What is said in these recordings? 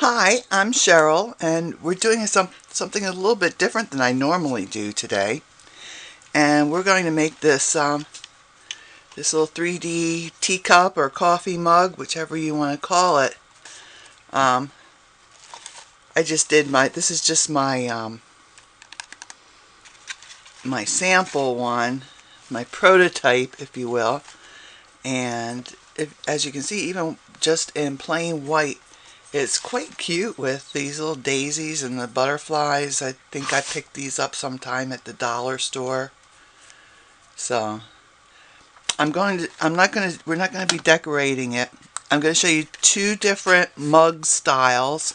Hi, I'm Cheryl, and we're doing something a little bit different than I normally do today. And we're going to make this this little 3D teacup or coffee mug, whichever you want to call it. I just did this is just my my sample one, my prototype, if you will. And as you can see, even just in plain white, it's quite cute with these little daisies and the butterflies. I think I picked these up sometime at the dollar store. So we're not going to be decorating it. I'm going to show you 2 different mug styles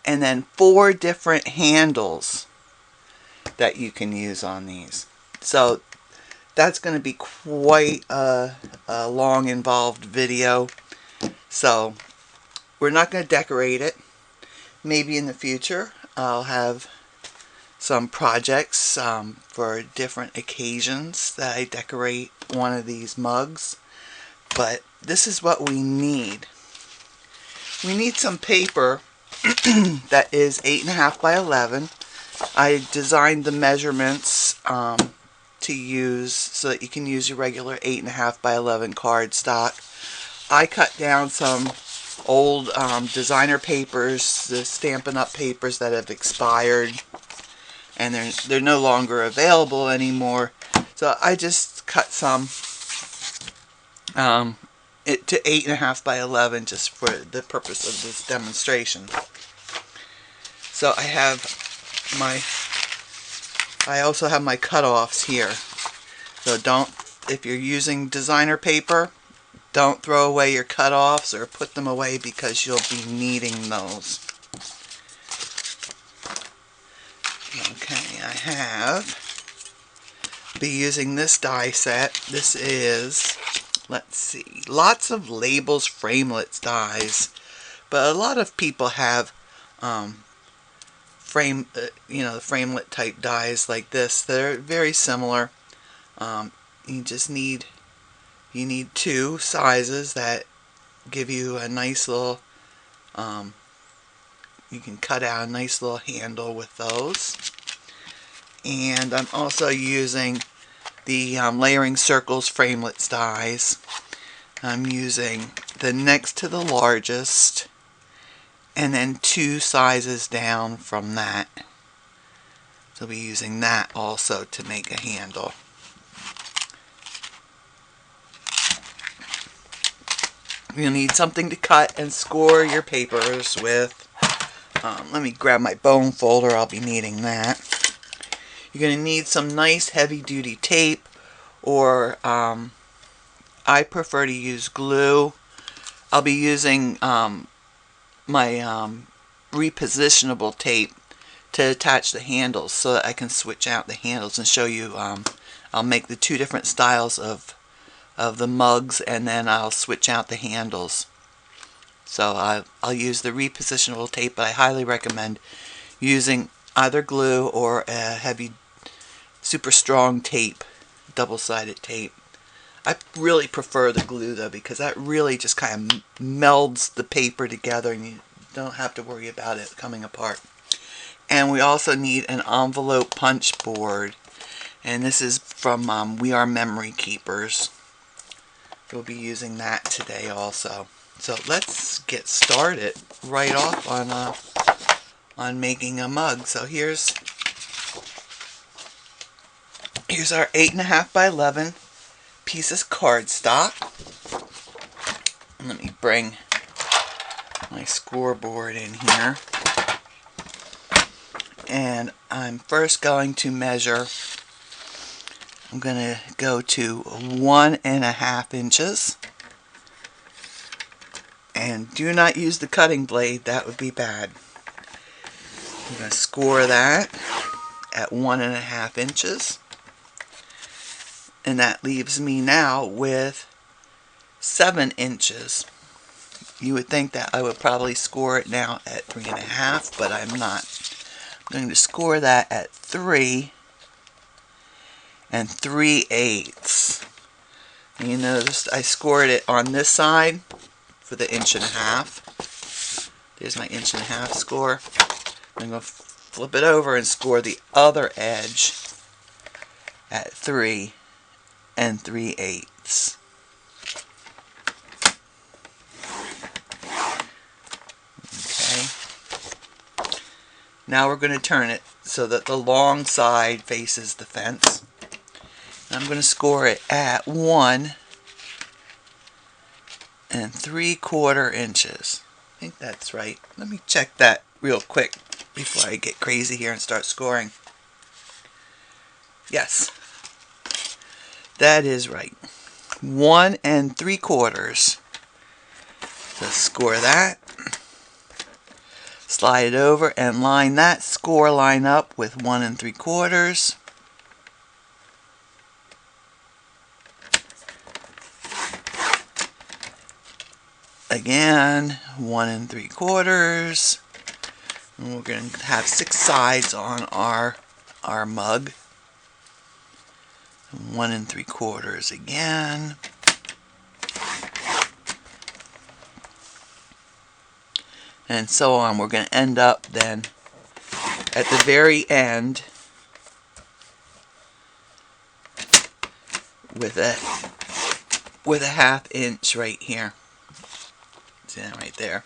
and then 4 different handles that you can use on these. So that's going to be quite a long, involved video. So we're not going to decorate it. Maybe in the future I'll have some projects for different occasions that I decorate one of these mugs. But this is what we need. We need some paper that is 8.5 by 11. I designed the measurements to use so that you can use your regular 8.5 by 11 cardstock. I cut down some old designer papers, the Stampin' Up papers that have expired, and they're no longer available anymore. So I just cut some to 8.5 by 11 just for the purpose of this demonstration. So I also have my cutoffs here. So if you're using designer paper, don't throw away your cutoffs or put them away because you'll be needing those. Okay, be using this die set. This is, let's see, lots of labels, framelits dies, but a lot of people have the framelit type dies like this. They're very similar. You need 2 sizes that give you a nice little, you can cut out a nice little handle with those. And I'm also using the Layering Circles framelits dies. I'm using the next to the largest and then 2 sizes down from that. So I'll be using that also to make a handle. You'll need something to cut and score your papers with. Let me grab my bone folder, I'll be needing that. You're going to need some nice heavy-duty tape, or I prefer to use glue. I'll be using my repositionable tape to attach the handles so that I can switch out the handles and show you. I'll make the 2 different styles of the mugs, and then I'll switch out the handles. So I'll use the repositionable tape, but I highly recommend using either glue or a heavy, super strong tape, double-sided tape. I really prefer the glue though, because that really just kind of melds the paper together and you don't have to worry about it coming apart. And we also need an envelope punch board, and this is from We Are Memory Keepers. We'll be using that today also. So let's get started right off on making a mug. So here's our 8.5 by 11 pieces cardstock. Let me bring my scoreboard in here. And I'm first going to measure. I'm going to go to 1.5 inches. And do not use the cutting blade, that would be bad. I'm going to score that at 1.5 inches. And that leaves me now with 7 inches. You would think that I would probably score it now at 3.5, but I'm not. I'm going to score that at 3 3/8. And you notice I scored it on this side for the 1.5 inches. There's my 1.5" score. I'm going to flip it over and score the other edge at 3 3/8. Okay. Now we're going to turn it so that the long side faces the fence. I'm going to score it at 1 3/4 inches. I think that's right. Let me check that real quick before I get crazy here and start scoring. Yes, that is right. 1 3/4. So score that. Slide it over and line that score line up with 1 3/4. Again, 1 3/4. And we're going to have 6 sides on our mug. 1 3/4 again. And so on. We're going to end up then at the very end with a 1/2 inch right here. See that right there?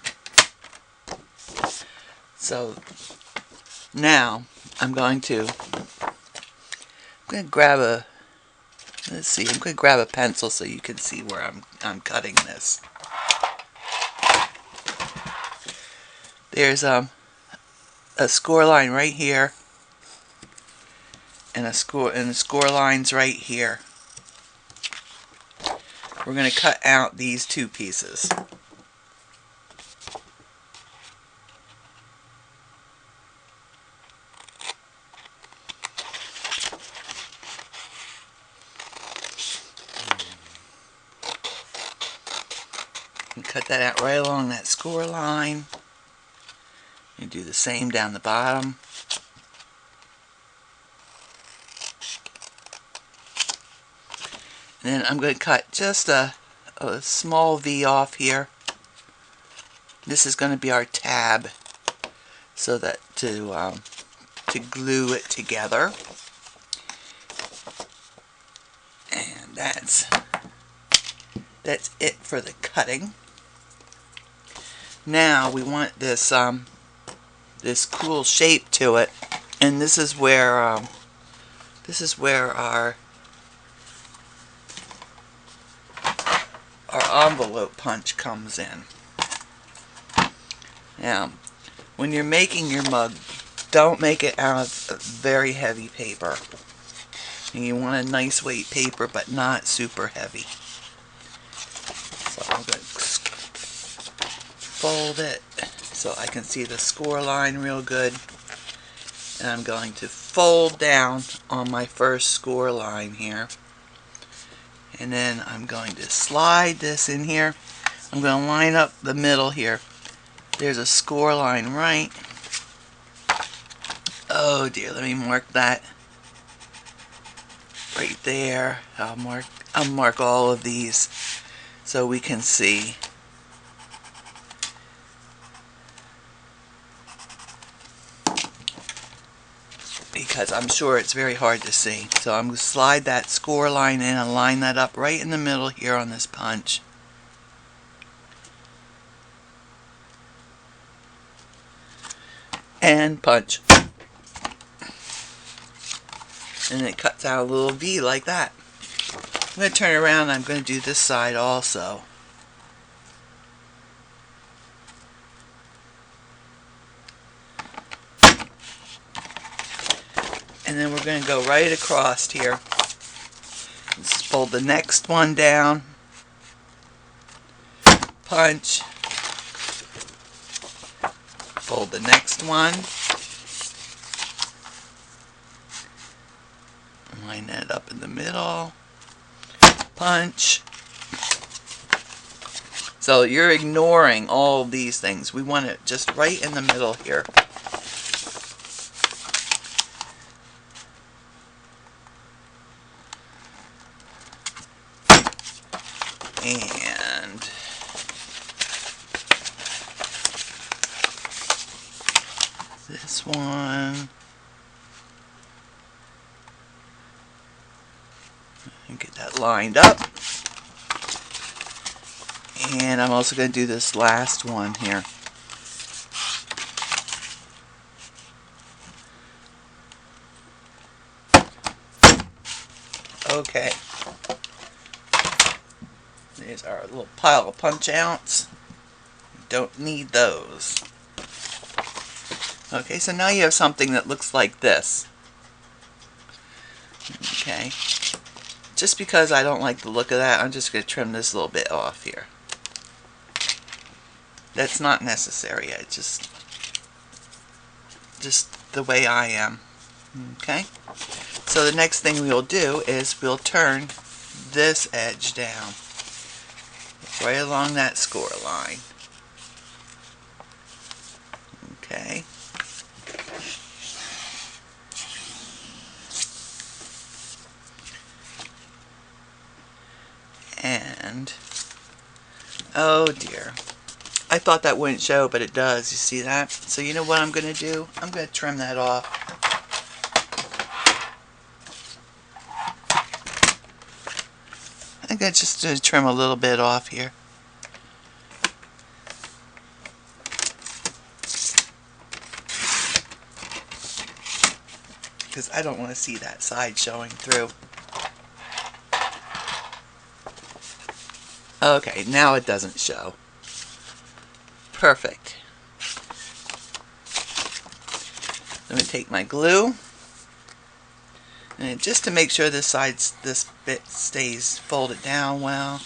So now I'm going to grab a, let's see, I'm going to grab a pencil so you can see where I'm cutting this. There's a score line right here and the score lines right here. We're going to cut out these 2 pieces. And cut that out right along that score line. And do the same down the bottom. And then I'm going to cut just a small V off here. This is going to be our tab, so that to glue it together. And that's it for the cutting. Now we want this this cool shape to it, and this is where our envelope punch comes in. Now, when you're making your mug, don't make it out of very heavy paper. And you want a nice weight paper, but not super heavy. So I'm going to fold it so I can see the score line real good. And I'm going to fold down on my first score line here. And then I'm going to slide this in here. I'm going to line up the middle here. There's a score line right. Oh dear, let me mark that right there. I'll mark all of these so we can see. Because I'm sure it's very hard to see. So I'm going to slide that score line in and line that up right in the middle here on this punch. And punch. And it cuts out a little V like that. I'm going to turn around and I'm going to do this side also. And then we're going to go right across here. Just fold the next one down. Punch. Fold the next one. Line that up in the middle. Punch. So you're ignoring all of these things. We want it just right in the middle here. And This one. And get that lined up. And I'm also going to do this last one here. Okay. There's our little pile of punch outs. Don't need those. Okay, so now you have something that looks like this. Okay. Just because I don't like the look of that, I'm just going to trim this little bit off here. That's not necessary. Just the way I am. Okay? So the next thing we'll do is we'll turn this edge down. Right along that score line. Okay. And, oh dear. I thought that wouldn't show, but it does. You see that? So you know what I'm going to do? I'm going to trim that off. I'm going to just trim a little bit off here. Because I don't want to see that side showing through. Okay, now it doesn't show. Perfect. I'm going to take my glue, and just to make sure this bit stays folded down well.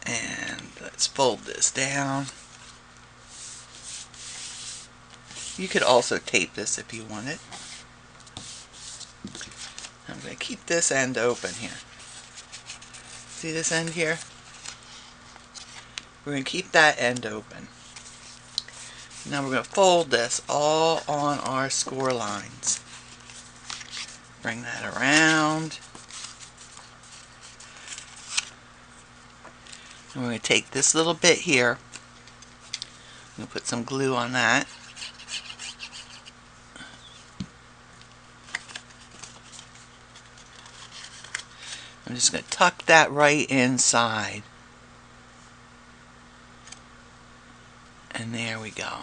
And let's fold this down. You could also tape this if you wanted. I'm going to keep this end open here. See this end here? We're going to keep that end open. Now we're going to fold this all on our score lines. Bring that around. And we're going to take this little bit here. I'm going to put some glue on that. I'm just going to tuck that right inside. And there we go.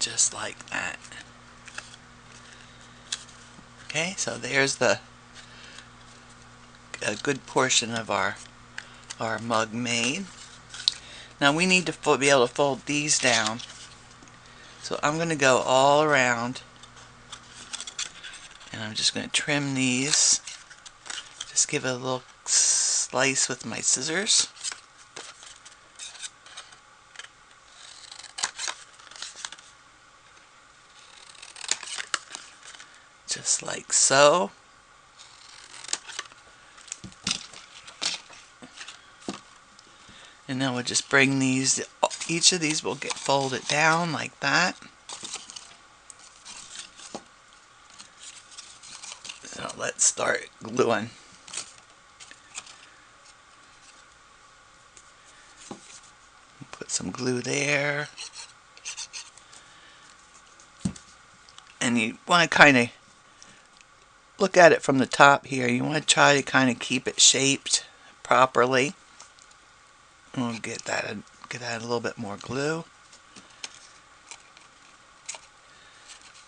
Just like that. Okay, so there's a good portion of our mug made. Now we need to be able to fold these down. So I'm going to go all around, and I'm just going to trim these. Just give it a little slice with my scissors. Just like so. And then we'll just bring these, each of these will get folded down like that. So let's start gluing. Put some glue there. And you want to kind of look at it from the top here. You want to try to kind of keep it shaped properly. We'll get that a little bit more glue.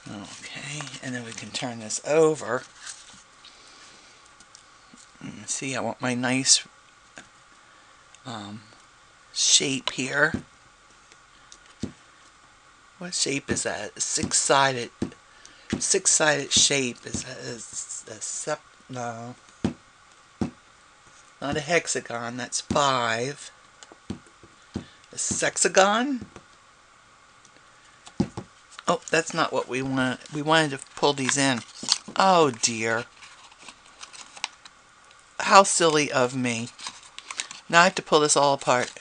Okay, and then we can turn this over. And see, I want my nice shape here. What shape is that? A six-sided shape. Is that no, not a hexagon. That's 5. A sexagon? Oh, that's not what we want. We wanted to pull these in. Oh dear. How silly of me. Now I have to pull this all apart.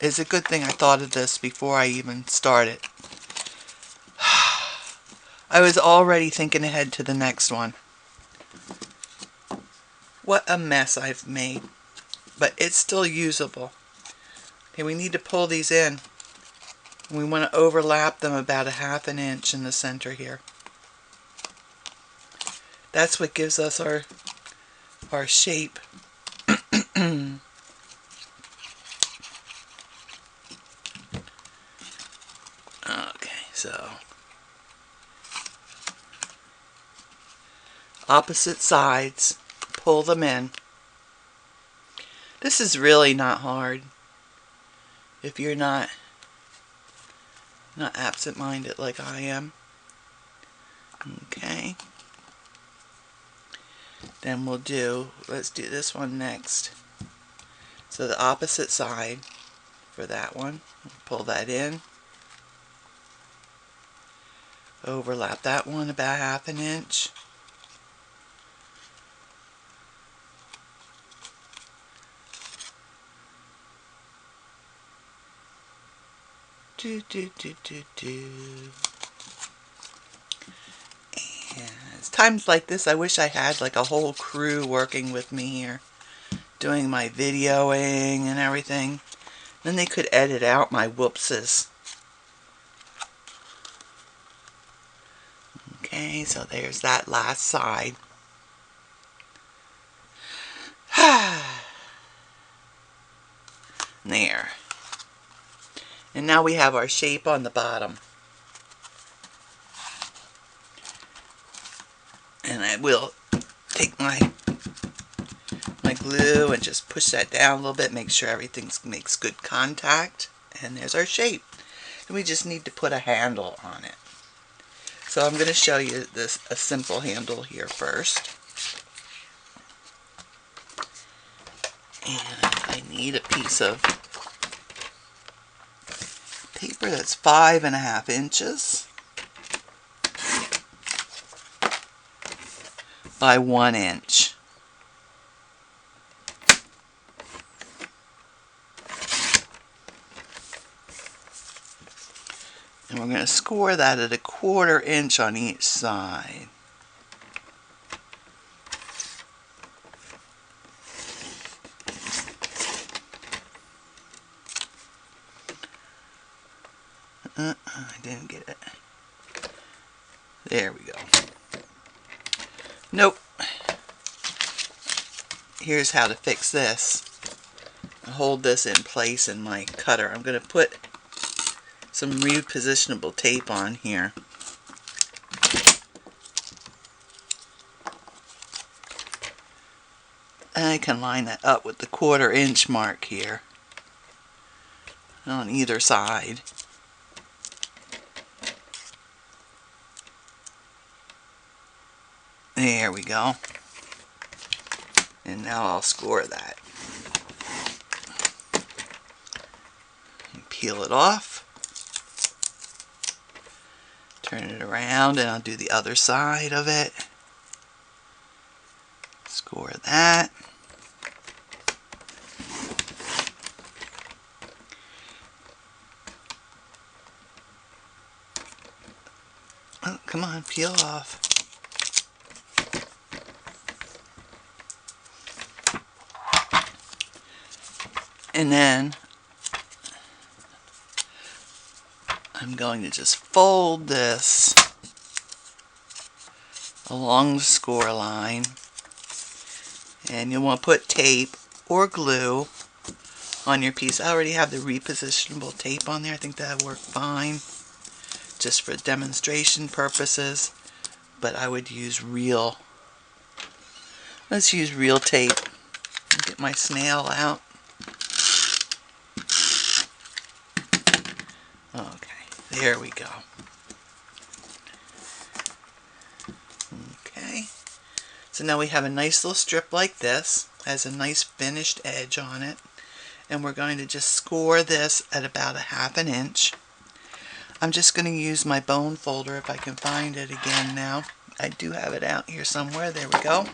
It's a good thing I thought of this before I even started. I was already thinking ahead to the next one. What a mess I've made. But it's still usable. Okay, we need to pull these in. We want to overlap them about 1/2 inch in the center here. That's what gives us our shape. Okay, so opposite sides, pull them in. This is really not hard if you're not absent-minded like I am. Okay. Then let's do this one next. So the opposite side for that one, pull that in. Overlap that one about 1/2 inch. And it's times like this I wish I had like a whole crew working with me here, doing my videoing and everything. Then they could edit out my whoopses. Okay, so there's that last side. There. And now we have our shape on the bottom. And I will take my glue and just push that down a little bit, make sure everything makes good contact. And there's our shape. And we just need to put a handle on it. So I'm going to show you a simple handle here first. And I need a piece of paper that's 5.5 inches by 1 inch. And we're going to score that at 1/4 inch on each side. I didn't get it. There we go. Nope. Here's how to fix this. I hold this in place in my cutter. I'm going to put some repositionable tape on here. And I can line that up with the 1/4 inch mark here on either side. There we go. And now I'll score that. And peel it off. Turn it around and I'll do the other side of it. Score that. Oh, come on, peel off. And then I'm going to just fold this along the score line. And you'll want to put tape or glue on your piece. I already have the repositionable tape on there. I think that'll work fine just for demonstration purposes. But I would use real. Let's use real tape. Get my snail out. Okay, there we go. Okay, so now we have a nice little strip like this. Has a nice finished edge on it. And we're going to just score this at about 1/2 inch. I'm just going to use my bone folder if I can find it again now. I do have it out here somewhere. There we go.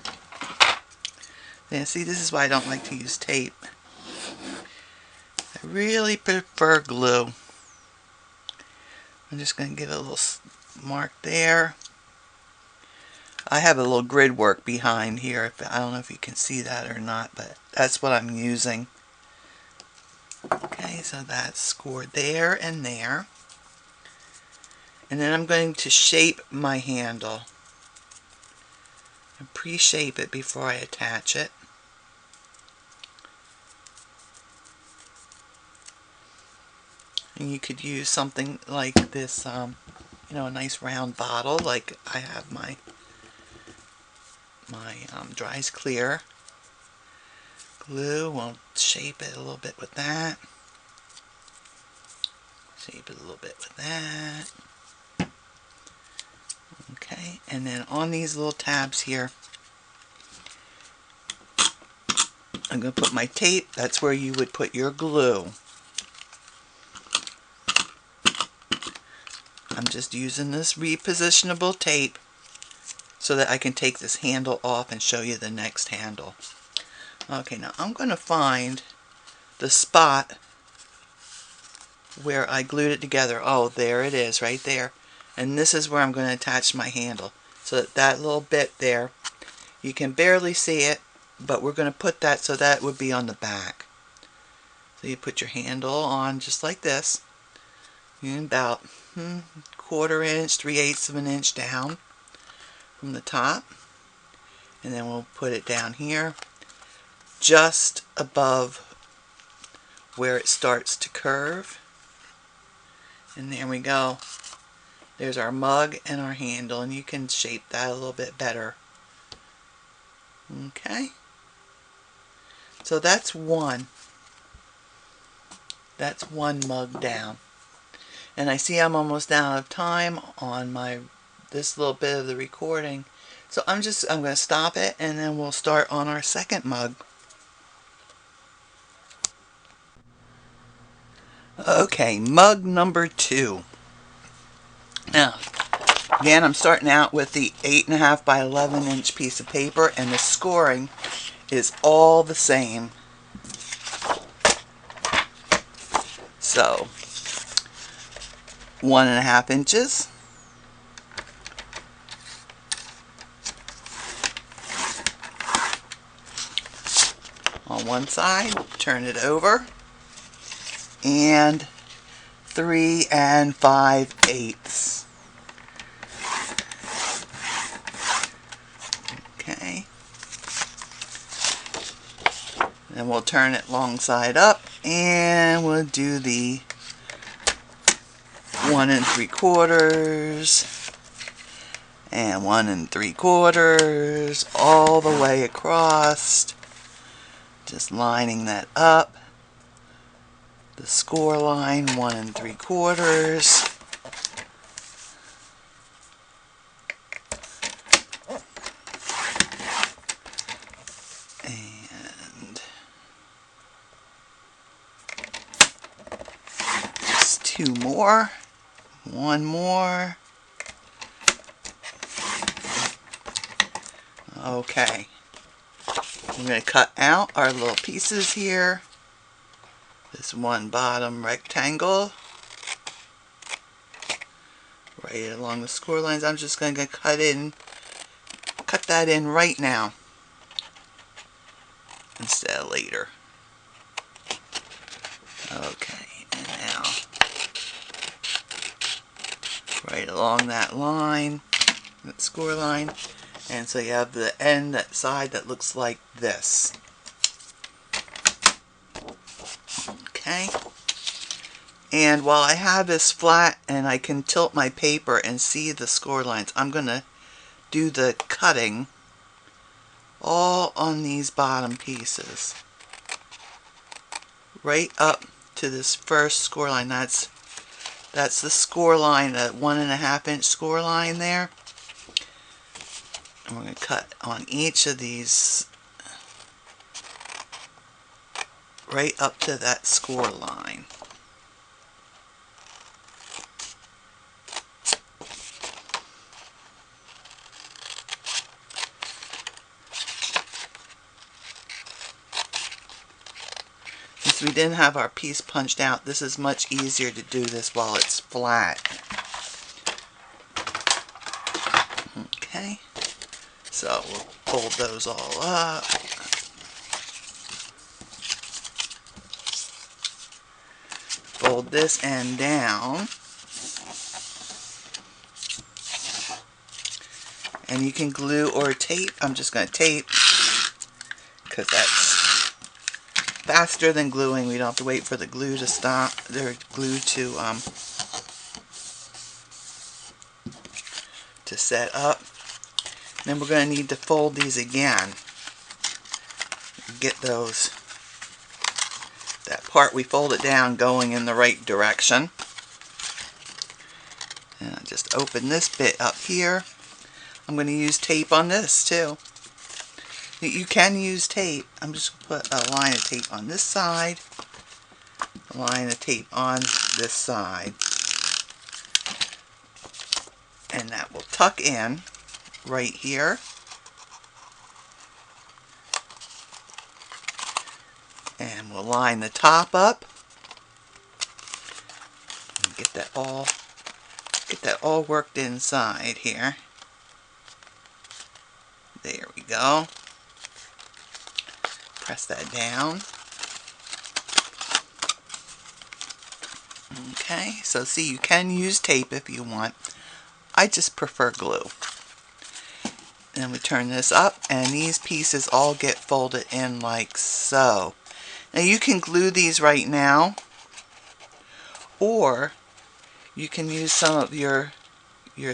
Now see, this is why I don't like to use tape. I really prefer glue. I'm just going to give it a little mark there. I have a little grid work behind here. I don't know if you can see that or not, but that's what I'm using. Okay, so that's scored there and there. And then I'm going to shape my handle. And pre-shape it before I attach it. And you could use something like this, you know, a nice round bottle, like I have my Dries Clear glue. We'll shape it a little bit with that. Shape it a little bit with that. Okay, and then on these little tabs here, I'm going to put my tape. That's where you would put your glue. I'm just using this repositionable tape so that I can take this handle off and show you the next handle. Okay, now I'm going to find the spot where I glued it together. Oh, there it is, right there. And this is where I'm going to attach my handle. So that little bit there, you can barely see it, but we're going to put that so that would be on the back. So you put your handle on just like this, and about 1/4 inch, 3/8 of an inch down from the top. And then we'll put it down here, just above where it starts to curve. And there we go. There's our mug and our handle, and you can shape that a little bit better. Okay. So that's one. That's one mug down. And I see I'm almost out of time on this little bit of the recording. So I'm going to stop it, and then we'll start on our second mug. Okay, mug number 2. Now, again, I'm starting out with the 8.5 by 11 inch piece of paper, and the scoring is all the same. So, 1.5 inches. On one side, turn it over, and 3 5/8. Okay. Then we'll turn it long side up, and we'll do the 1 3/4 and 1 3/4 all the way across. Just lining that up. The score line, 1 3/4. And just 2 more. 1 more. Okay. I'm going to cut out our little pieces here. This one bottom rectangle right along the score lines. I'm just going to cut that in right now instead of later. Okay, and now right along that line, that score line. And so you have the end, that side that looks like this. Okay. And while I have this flat and I can tilt my paper and see the score lines, I'm going to do the cutting all on these bottom pieces. Right up to this first score line. That's the score line, that 1.5 inch score line there. And we're going to cut on each of these right up to that score line. Since we didn't have our piece punched out, this is much easier to do this while it's flat. Okay. So we'll fold those all up. Fold this end down. And you can glue or tape. I'm just going to tape because that's faster than gluing. We don't have to wait for the glue to stop. The glue to set up. Then we're going to need to fold these again. Get that part we folded down going in the right direction. And I'll just open this bit up here. I'm going to use tape on this too. You can use tape. I'm just going to put a line of tape on this side, a line of tape on this side. And that will tuck in right here. And we'll line the top up. And get that all worked inside here. There we go. Press that down. Okay, so see, you can use tape if you want. I just prefer glue. Then we turn this up, and these pieces all get folded in like so. Now you can glue these right now, or you can use some of your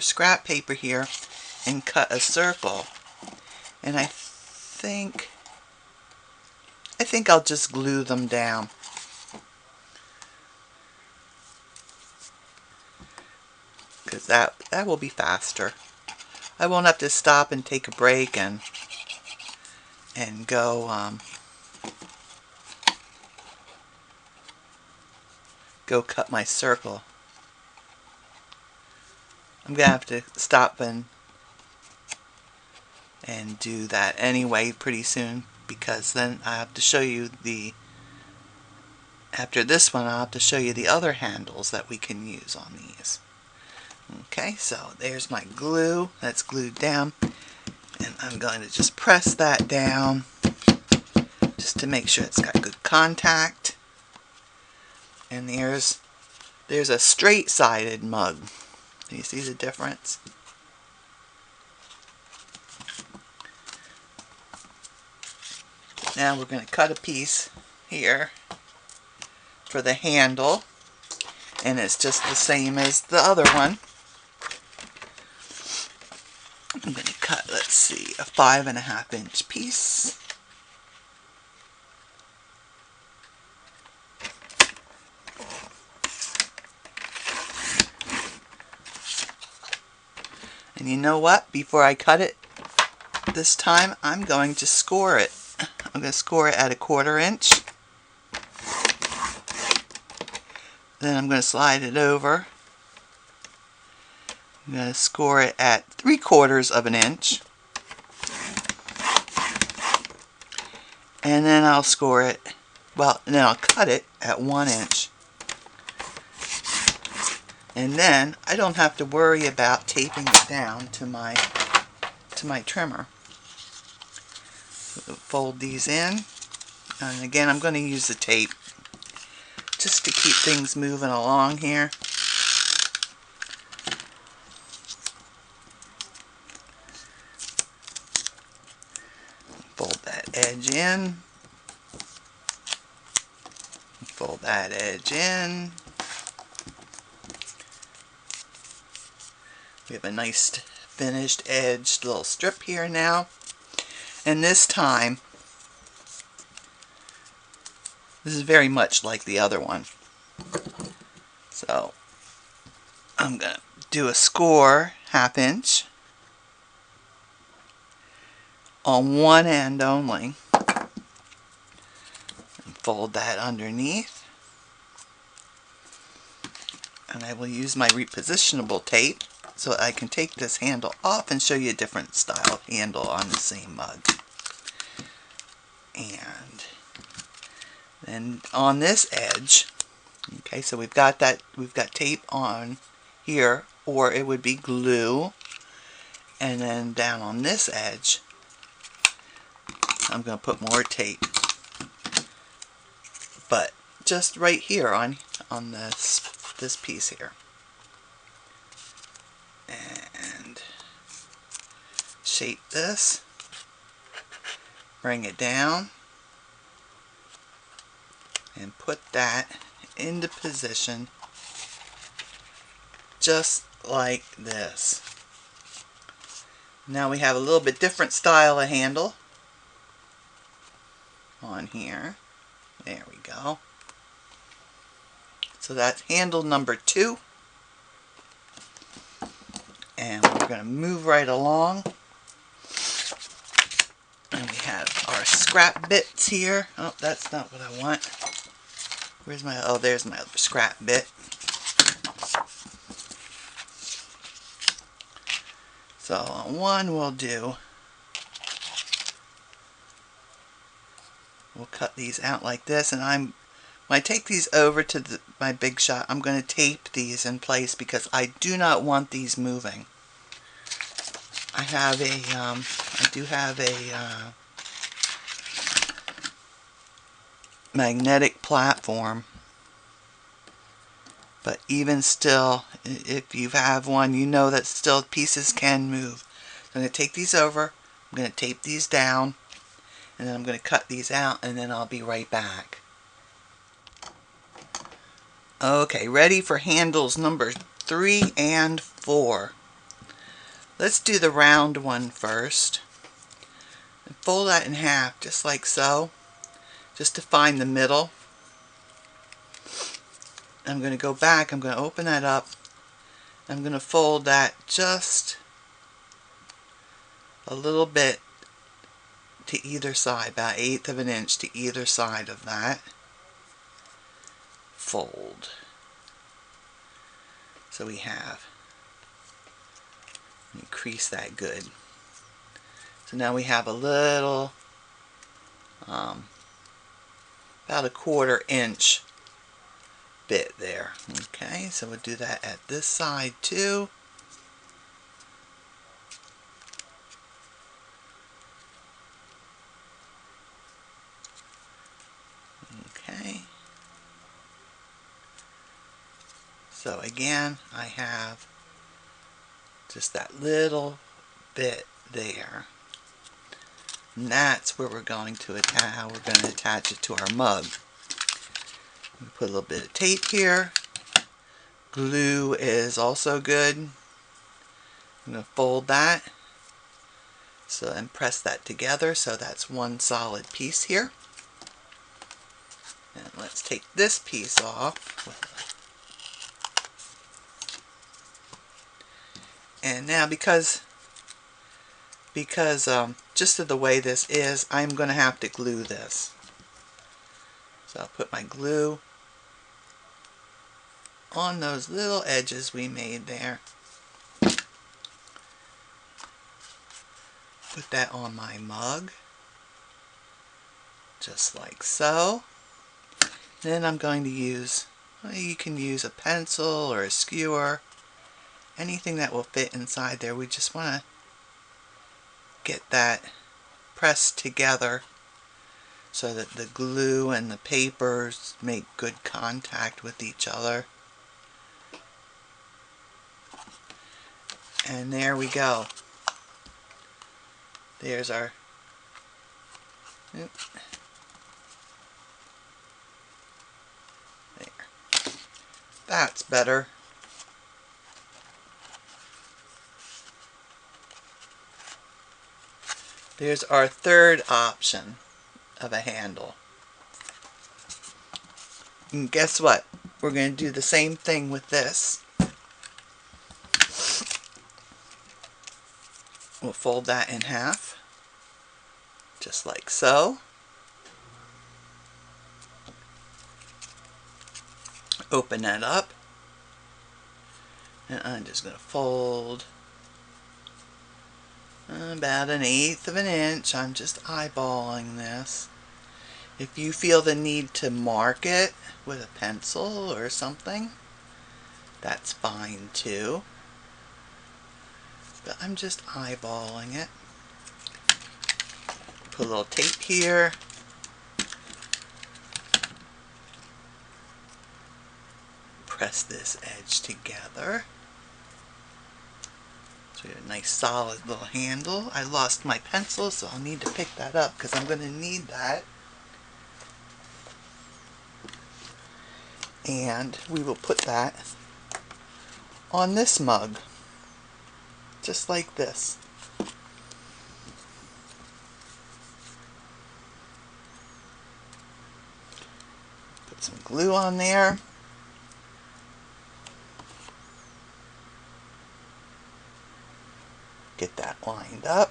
scrap paper here and cut a circle. And I think I'll just glue them down. Because that will be faster. I won't have to stop and take a break and go cut my circle. I'm gonna have to stop and do that anyway pretty soon, because then I have to show you after this one I'll have to show you the other handles that we can use on these. Okay, so there's my glue that's glued down, and I'm going to just press that down just to make sure it's got good contact. And there's a straight-sided mug. Do you see the difference? Now we're going to cut a piece here for the handle, and it's just the same as the other one. I'm going to cut, let's see, a 5.5 inch piece. And you know what? Before I cut it this time, I'm going to score it. I'm going to score it at 1/4 inch. Then I'm going to slide it over. I'm going to score it at 3/4 inch. And then I'll score it, well, and then I'll cut it at 1 inch. And then I don't have to worry about taping it down to my trimmer. Fold these in, and again I'm going to use the tape just to keep things moving along here. Fold that edge in, fold that edge in. We have a nice finished edged little strip here now. And this time, this is very much like the other one. So, I'm going to do a score 1/2 inch on one end only. And fold that underneath. And I will use my repositionable tape so I can take this handle off and show you a different style of handle on the same mug. And then on this edge, okay, so we've got tape on here, or it would be glue. And then down on this edge, I'm going to put more tape. But just right here on this piece here. And shape this. Bring it down. And put that into position just like this. Now we have a little bit different style of handle on here. There we go. So that's handle number 2. And we're going to move right along. And we have our scrap bits here. Oh, that's not what I want. Where's my, oh, there's my other scrap bit. So on one we'll cut these out like this, and when I take these over to my big shot, I'm going to tape these in place because I do not want these moving. I do have a magnetic platform, but even still, if you have one, you know that still pieces can move. So I'm going to take these over, I'm going to tape these down, and then I'm going to cut these out, and then I'll be right back. Okay, ready for handles number 3 and 4. Let's do the round one first. And fold that in half, just like so, just to find the middle. I'm going to go back, I'm going to open that up, I'm going to fold that just a little bit to either side, about 1/8 of an inch to either side of that. Fold. So we have, increase that good. So now we have a little, about 1/4 inch bit there. Okay, so we'll do that at this side too. Okay. So again, I have just that little bit there. And that's where we're going to attach it to our mug. We put a little bit of tape here. Glue is also good. I'm going to fold that. So and press that together so that's one solid piece here. And let's take this piece off. And now because just of the way this is, I'm going to have to glue this. So I'll put my glue on those little edges we made there. Put that on my mug, just like so. Then I'm going to use, well, you can use a pencil or a skewer, anything that will fit inside there. We just want to get that pressed together so that the glue and the papers make good contact with each other. And there we go. There's our, there. That's better. There's our third option of a handle. And guess what? We're going to do the same thing with this. We'll fold that in half, just like so. Open that up. And I'm just going to fold about 1/8 of an inch. I'm just eyeballing this. If you feel the need to mark it with a pencil or something, that's fine too. but I'm just eyeballing it. Put a little tape here. Press this edge together. So we have a nice solid little handle. I lost my pencil, so I'll need to pick that up because I'm going to need that. And we will put that on this mug, just like this. Put some glue on there. Get that lined up.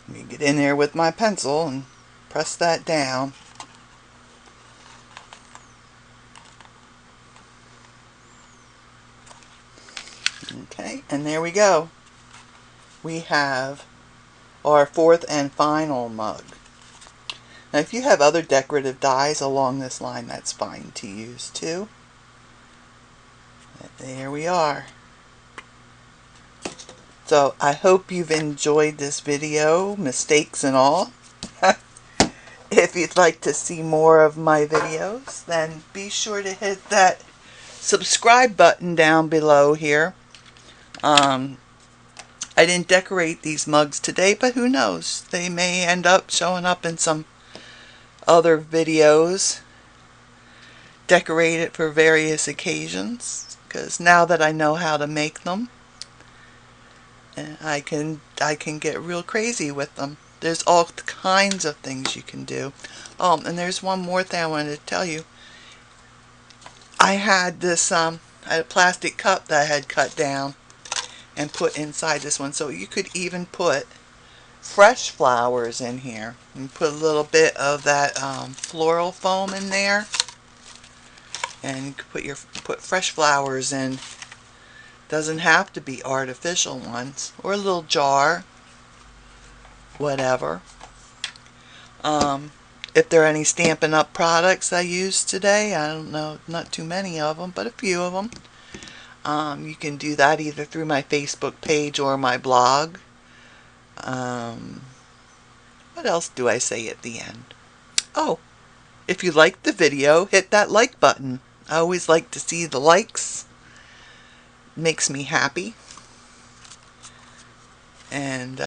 Let me get in there with my pencil and press that down. Okay, and there we go. We have our fourth and final mug. Now if you have other decorative dies along this line, that's fine to use too. But there we are. So I hope you've enjoyed this video, mistakes and all. If you'd like to see more of my videos, then be sure to hit that subscribe button down below here. I didn't decorate these mugs today, but who knows? They may end up showing up in some other videos decorated for various occasions, because now that I know how to make them, I can get real crazy with them. There's all kinds of things you can do. And there's one more thing I wanted to tell you. I had this I had a plastic cup that I had cut down and put inside this one, so you could even put fresh flowers in here and put a little bit of that floral foam in there, and you could put fresh flowers in. Doesn't have to be artificial ones, or a little jar, whatever. If there are any Stampin' Up products I used today, I don't know, not too many of them, but a few of them. You can do that either through my Facebook page or my blog. What else do I say at the end? Oh, if you liked the video, hit that like button. I always like to see the likes. Makes me happy. And